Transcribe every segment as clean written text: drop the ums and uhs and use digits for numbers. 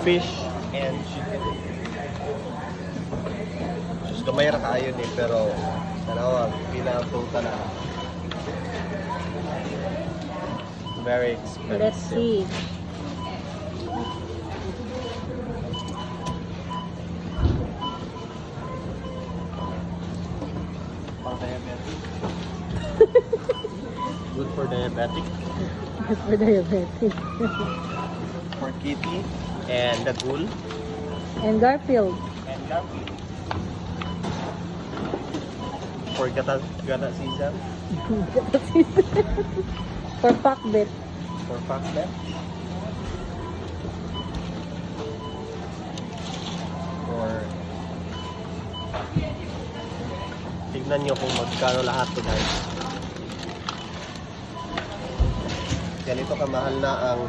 fish and chicken. Just gamay ra kaayo ni pero tanawa pinatuta na. Very expensive. Let's see. Pang diabetic. Good for diabetic. For diabetic. For kitty and the ghoul And Garfield. and Garfield. For gata season. For Pakbet. For Pakbet. For tignan nyo kung magkano lahat to guys. Ganito kamahal na ang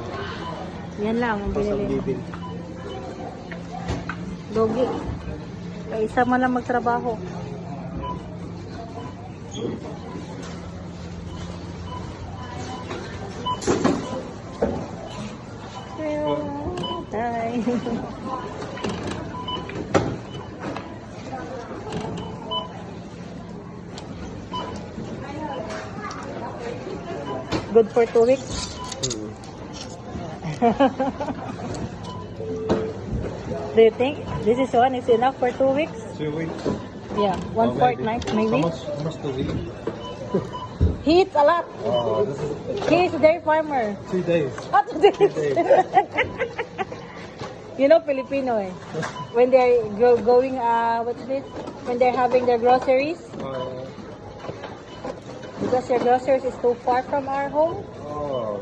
Yan lang ang cost of binili. living. Dogi. Kaya isa man lang magtrabaho. Tay. Good for 2 weeks. Do you think this is one is enough for 2 weeks? 2 weeks. Yeah, one fortnight maybe. How much does he eat? He eats a lot. Oh, this is He is a dairy farmer. 2 days. What days? You know Filipino eh. When they're going what's this? When they're having their groceries, because their groceries is too far from our home. Oh,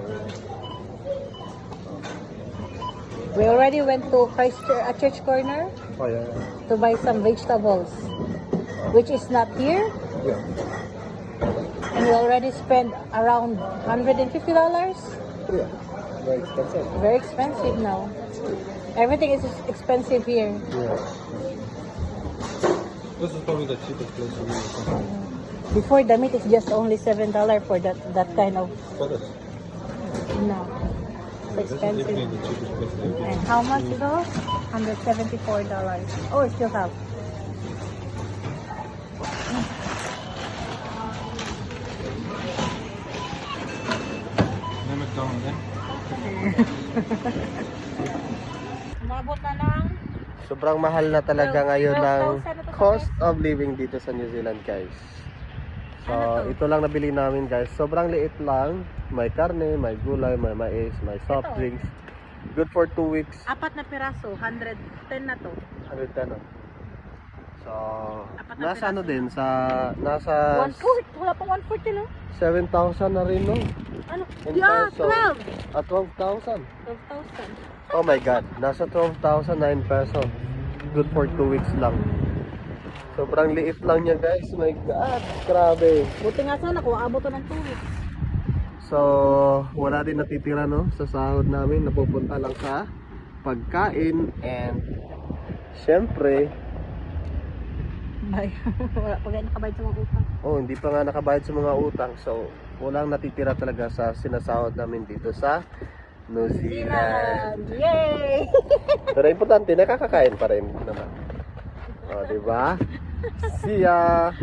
We already went to Church Corner oh yeah. to buy some vegetables, which is not here. Yeah. And we already spent around $150. Yeah. Very expensive. Very expensive now. Everything is expensive here. Yeah. This is probably the cheapest place for me. Before the meat is just only $7 for that kind of no. It's expensive. The cheapest place to eat. And how much it was? $174. Oh, I still have. May McDonald's din. Umabot na lang. Sobrang mahal na talaga ngayon ng 12,000 cost of living dito sa New Zealand, guys. So, Ano to? ito lang nabili namin, guys. Sobrang liit lang. May karne, may gulay, may mais, may soft Ito. drinks. Good for 2 weeks. 4 na piraso, 110 na to. 110. So, Apat na nasa ano piraso din, nasa 1/4, wala pang 1/4 no? 7,000 na rin, no? Ano? In Yeah, peso. 12. 12,000. 12,000. Oh my God, nasa 12,009 peso. Good for 2 weeks lang. Sobrang liit lang niya, guys. My God, grabe. Buti nga sana kung aabot to ng 2 weeks. So, wala din natitira, no? Sa sahod namin, napupunta lang sa pagkain and syempre, Bye. Wala pa ganyan nakabayad sa mga utang. oh, hindi pa nga nakabayad sa mga utang. So, walang natitira talaga sa sinasahod namin dito sa New Zealand. Yay! Pero importante, nakakakain pa rin naman. O, diba? See ya!